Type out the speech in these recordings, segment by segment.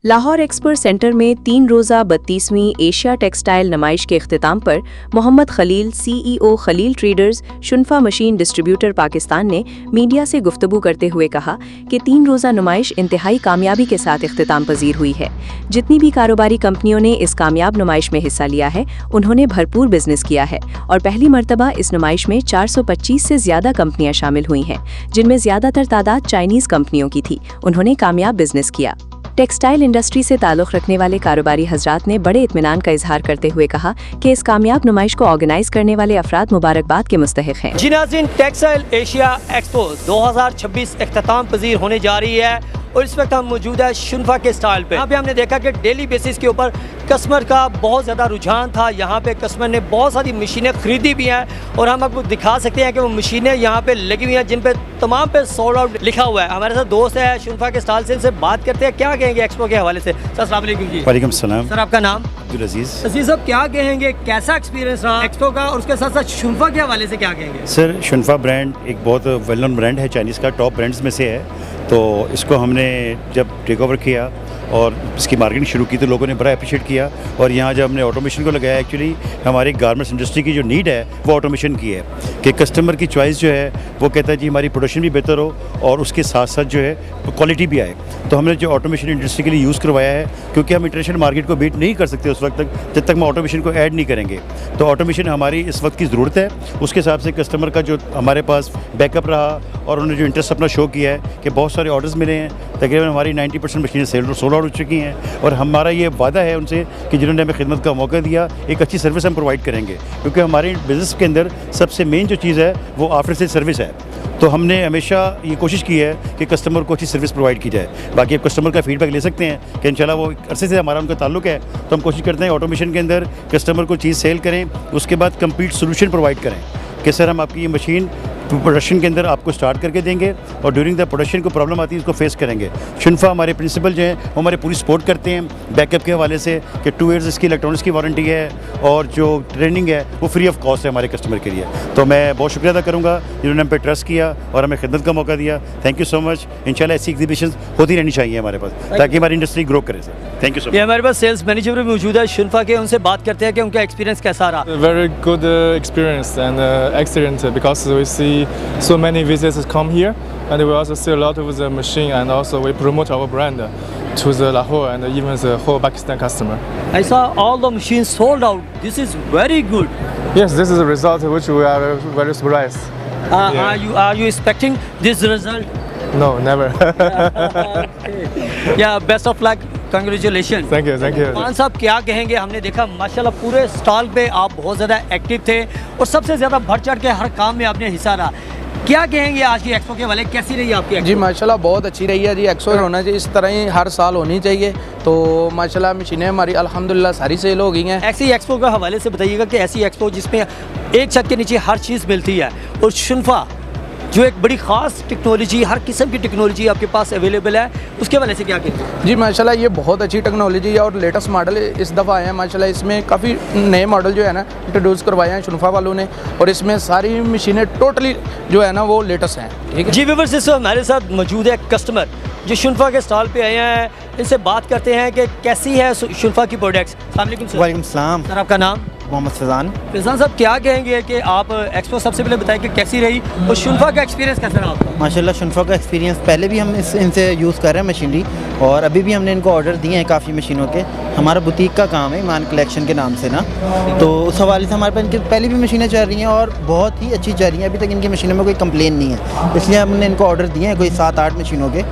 Lahore expo centre में 3 रोज़ा 32वीं Asia textile नुमाइश के इख्तिताम पर Mohammad Khalil, CEO Khalil traders, Shunfa machine distributor Pakistan ने मीडिया से गुफ्तगू करते हुए कहा कि 3 रोज़ा नुमाइश इंतहाई कामयाबी के साथ इख्तिताम पजीर हुई है। जितनी भी कारोबारी कंपनियों ने इस कामयाब नुमाइश में हिस्सा लिया है, उन्होंने भरपूर बिजनेस किया है और पहली मरतबा इस नुमाइश में 425 से ज्यादा कंपनियां शामिल हुई हैं, जिनमें ज्यादातर तादाद चाइनीज कंपनियों की थी। उन्होंने कामयाब बिजनेस किया। टेक्सटाइल इंडस्ट्री से ताल्लुक़ रखने वाले कारोबारी हजरात ने बड़े इत्मीनान का इजहार करते हुए कहा कि इस कामयाब नुमाइश को ऑर्गेनाइज करने वाले अफराद मुबारकबाद के मुस्तहिक हैं। जी नाज़रीन, टेक्सटाइल एशिया एक्सपो 2026 इख्तिताम पजीर होने जा रही है और इस वक्त हम मौजूद है शुनफा के स्टॉल पे। यहाँ पे हमने देखा कि डेली बेसिस के ऊपर कस्टमर का बहुत ज़्यादा रुझान था। यहाँ पे कस्टमर ने बहुत सारी मशीनें खरीदी भी हैं और हम आपको दिखा सकते हैं कि वो मशीनें यहाँ पे लगी हुई हैं जिन पे तमाम पे सोल्ड आउट लिखा हुआ है। हमारे साथ दोस्त है शुनफा के स्टॉल से, इनसे बात करते हैं क्या कहेंगे एक्सपो के हवाले से। सर अस्सलाम वालेकुम जी। वालेकुम सलाम। सर आपका नाम? अब्दुल अजीज़। अजीज़ साहब, क्या कहेंगे, कैसा एक्सपीरियंस रहा एक्सपो का और उसके साथ साथ शुनफा के हवाले से क्या कहेंगे? सर, शुनफा ब्रांड एक बहुत वेल नोन ब्रांड है, चाइनीज़ का टॉप ब्रांड्स में से है। तो इसको हमने जब टेक ओवर किया और इसकी मार्केटिंग शुरू की तो लोगों ने बड़ा अप्रिशिएट किया। और यहाँ जब हमने ऑटोमेशन को लगाया, एक्चुअली हमारी गारमेंट्स इंडस्ट्री की जो नीड है वो ऑटोमेशन की है कि कस्टमर की चॉइस जो है वो कहता है जी हमारी प्रोडक्शन भी बेहतर हो और उसके साथ साथ जो है क्वालिटी भी आए। तो हमने जो ऑटोमेशन इंडस्ट्री के लिए यूज़ करवाया है, क्योंकि हम इंटरनेशनल मार्केट को बीट नहीं कर सकते उस वक्त तक जब तक हम ऑटोमेशन को ऐड नहीं करेंगे। तो ऑटोमेशन हमारी इस वक्त की ज़रूरत है। उसके हिसाब से कस्टमर का जो हमारे पास बैकअप रहा और उन्होंने जो इंटरेस्ट अपना शो किया है कि बहुत सारे ऑर्डर्स मिले हैं, तकरीबन हमारी 90% मशीनें सोल्ड आउट हो चुकी हैं। और हमारा ये वादा है उनसे कि जिन्होंने हमें खिदमत का मौका दिया, एक अच्छी सर्विस हम प्रोवाइड करेंगे, क्योंकि हमारे बिज़नेस के अंदर सबसे मेन जो चीज़ है वो आफ्टर सेल सर्विस है। तो हमने हमेशा ये कोशिश की है कि कस्टमर को अच्छी सर्विस प्रोवाइड की जाए। बाकी आप कस्टमर का फीडबैक ले सकते हैं कि इंशाल्लाह वो अरसे से हमारा उनका ताल्लुक है, तो हम कोशिश करते हैं ऑटोमेशन के अंदर कस्टमर को चीज़ सेल करें, उसके बाद कंप्लीट सोल्यूशन प्रोवाइड करें कि सर हम आपकी ये मशीन प्रोडक्शन के अंदर आपको स्टार्ट करके देंगे और ड्यूरिंग द प्रोडक्शन को प्रॉब्लम आती है उसको फेस करेंगे। शुनफा हमारे प्रिंसिपल जो हैं वो हमारे पूरी सपोर्ट करते हैं बैकअप के हवाले से कि 2 ईयर्स इसकी इलेक्ट्रॉनिक्स की वारंटी है और जो ट्रेनिंग है वो फ्री ऑफ कॉस्ट है हमारे कस्टमर के लिए। तो मैं बहुत शुक्रिया अदा करूँगा जिन्होंने हम पे ट्रस्ट किया और हमें खिदमत का मौका दिया। Thank you so much. इंशाल्लाह ऐसी एग्जीबिशन होती रहनी चाहिए हमारे पास ताकि हमारी इंडस्ट्री ग्रो करे। Sir thank you so much. हमारे पास सेल्स मैनेजर भी मौजूद है शुनफा के, उनसे बात करते हैं कि उनका एक्सपीरियंस कैसा रहा। Very good experience and excellent because we see so many visitors come here and we also see a lot of the machine and also we promote our brand to the Lahore and even the whole Pakistan customer. I saw all the machines sold out. This is very good. Yes, this is a result which we are very surprised. Yeah. Are you expecting this result? No, never. Yeah, best of luck. Congratulations. Thank you, thank you. मान साहब क्या कहेंगे? हमने देखा माशाल्लाह पूरे stall पे आप बहुत ज़्यादा एक्टिव थे और सबसे ज़्यादा बढ़ चढ़ के हर काम में आपने हिस्सा रहा। क्या कहेंगे आज की एक्सपो के वाले, कैसी रही आपकी एक्सपो? जी माशाल्लाह बहुत अच्छी रही है जी। एक्सपो होना चाहिए, इस तरह ही हर साल होनी चाहिए। तो माशाल्लाह मशीनें हमारी अल्हम्दुलिल्लाह सारी सेल हो गई हैं। ऐसी एक्सपो के हवाले से बताइएगा कि ऐसी एक्सपो जिसमें एक छत के नीचे हर चीज़ मिलती है और शुनफा जो एक बड़ी ख़ास टेक्नोलॉजी, हर किस्म की टेक्नोलॉजी आपके पास अवेलेबल है, उसके वाले से क्या कहते हैं? जी माशाल्लाह ये बहुत अच्छी टेक्नोलॉजी है और लेटेस्ट मॉडल इस दफ़ा आए हैं माशाल्लाह। इसमें काफ़ी नए मॉडल जो है ना इंट्रोड्यूस करवाए हैं शुनफा वालों ने और इसमें सारी मशीनें टोटली जो है ना वो लेटेस्ट हैं। ठीक है जी व्यूअर्स, इस वक्त हमारे साथ मौजूद है कस्टमर जो शुनफा के स्टॉल पे आए हैं। इनसे बात करते हैं कि कैसी है शुनफा की प्रोडक्ट्स। वालेकुम सलाम। सर आपका नाम? मोहम्मद फैज़ान। फैज़ान साहब क्या कहेंगे कि आप एक्सपो सबसे पहले बताएं कि कैसी रही और शुनफा का एक्सपीरियंस कैसा रहा आपका? माशाल्लाह शुनफा का एक्सपीरियंस, पहले भी हम इनसे यूज़ कर रहे हैं मशीनरी और अभी भी हमने इनको ऑर्डर दिए हैं काफ़ी मशीनों के। हमारा बुटीक का काम है ईमान कलेक्शन के नाम से ना, तो उस हवाले से हमारे पास इनकी पहले भी मशीनें चल रही हैं और बहुत ही अच्छी चल रही हैं। अभी तक इनकी मशीनों में कोई कंप्लेन नहीं है, इसलिए हमने इनको ऑर्डर दिए हैं कोई 7-8 मशीनों के।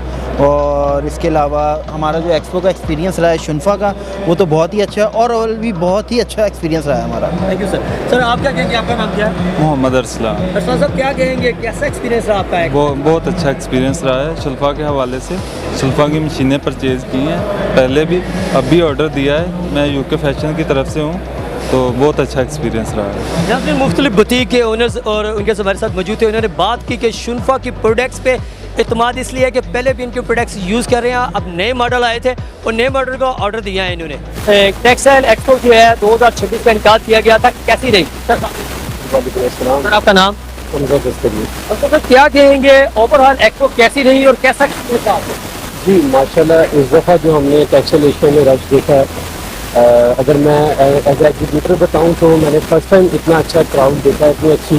और इसके अलावा हमारा जो एक्सपो का एक्सपीरियंस रहा है शुनफा का वो तो बहुत ही अच्छा है और भी बहुत ही अच्छा एक्सपीरियंस रहा है हमारा। Thank you sir. सर आप क्या कहेंगे, आपका नाम क्या है? मोहम्मद अरसलान। अरसलान साहब क्या कहेंगे, कैसा एक्सपीरियंस रहा आपका? बहुत अच्छा एक्सपीरियंस रहा है शुनफा के हवाले से। शुनफा की मशीनें परचेज़ की हैं पहले भी, अब भी ऑर्डर दिया है। मैं यूके फैशन की तरफ से हूँ, तो बहुत अच्छा एक्सपीरियंस रहा है। यहाँ पे मुख्तलिफ बुटीक के ओनर्स और उनके हमारे साथ मौजूद थे, उन्होंने बात की कि शुनफा की प्रोडक्ट्स पे इत्मीनान इसलिए है कि पहले भी इनके प्रोडक्ट्स यूज़ कर रहे हैं, अब नए मॉडल आए थे और नए मॉडल का ऑर्डर दिया है इन्होंने। टेक्सटाइल एक्सपो जो है 2026 में इनका किया गया था, कैसी रही? सर आपका नाम? उनका दस्तगी। तो क्या कहेंगे ओवरऑल एक्सपो कैसी रही और कैसा एक्सपीरियंस था? जी माशाल्लाह इस दफ़ा जो हमने टेक्सटाइल एशिया में रश देखा है, अगर मैं एज एग्जीक्यूटिव बताऊं तो मैंने फर्स्ट टाइम इतना अच्छा क्राउड देखा है, इतनी अच्छी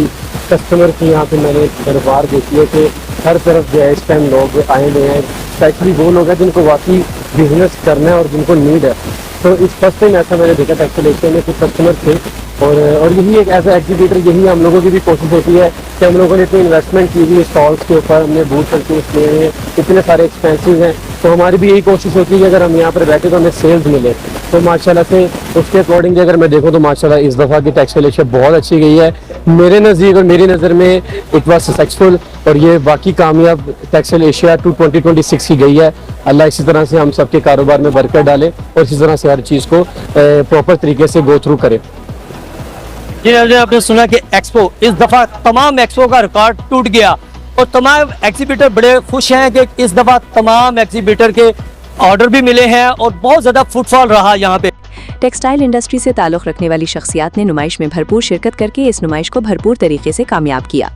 कस्टमर की यहाँ पे मैंने दरबार देखी है कि हर तरफ जो है इस टाइम लोग आए हुए हैं, स्पेशली वो लोग हैं जिनको वाकई बिजनेस करना है और जिनको नीड है। तो इस फर्स्ट टाइम ऐसा मैंने देखा टेक्सटाइल एशिया में कुछ कस्टमर थे और यही एक एज ए एग्जीक्यूटिव यही हम लोगों की भी कोशिश होती है कि हम लोगों ने इतनी इन्वेस्टमेंट की हुई स्टॉल्स के ऊपर, हमने बूथ परचेज किए हैं, इतने सारे एक्सपेंसेस हैं, तो हमारी भी यही कोशिश होती है कि अगर हम यहाँ पर बैठे तो हमें सेल्स मिले। तो माशाल्लाह से उसके अकॉर्डिंग अगर मैं देखूँ तो माशाल्लाह इस दफ़ा की टेक्सटाइल एशिया बहुत अच्छी गई है मेरे नज़दीक और मेरी नज़र में। इट वाज सक्सेसफुल और ये बाकी कामयाब टेक्सटाइल एशिया 2026 की गई है। अल्लाह इसी तरह से हम सबके कारोबार में बरकत डाले और इसी तरह से हर चीज़ को प्रॉपर तरीके से गो थ्रू करे। जी आपने सुना कि एक्सपो इस दफ़ा तमाम एक्सपो का रिकॉर्ड टूट गया और तमाम एग्जीबिटर बड़े खुश हैं कि इस दफ़ा तमाम एग्जीबिटर के ऑर्डर भी मिले हैं और बहुत ज़्यादा फुटफॉल रहा यहाँ पे। टेक्सटाइल इंडस्ट्री से ताल्लुक़ रखने वाली शख्सियात ने नुमाइश में भरपूर शिरकत करके इस नुमाइश को भरपूर तरीके से कामयाब किया।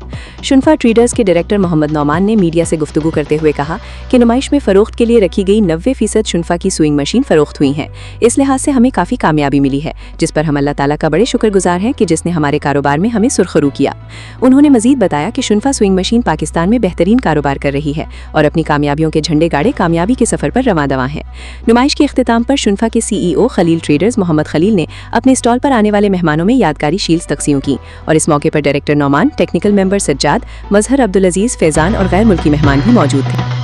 शुनफा ट्रेडर्स के डायरेक्टर मोहम्मद नौमान ने मीडिया से गुफ्तगू करते हुए कहा कि नुमाइश में फ़रोख्त के लिए रखी गई 90% शुनफा की सुइंग मशीन फ़रोख्त हुई हैं। इस लिहाज से हमें काफ़ी कामयाबी मिली है, जिस पर हम अल्लाह ताला का बड़े शुक्रगुजार हैं कि जिसने हमारे कारोबार में हमें सुरखरू किया। उन्होंने मजीद बताया कि शुनफा सुइंग मशीन पाकिस्तान में बेहतरीन कारोबार कर रही है और अपनी कामयाबियों के झंडे गाड़े कामयाबी के सफ़र पर रवां दवा है। नुमाइश के इख्तिताम पर शुनफा के CEO खलील ट्रेडर्स मोहम्मद खलील ने अपने स्टॉल पर आने वाले मेहमानों में यादगारी शील्ड्स तकसीम की और इस मौके पर director Nauman, technical member Sajjad, Mazhar Abdul Aziz, Faizan और गैर मुल्की मेहमान भी मौजूद थे।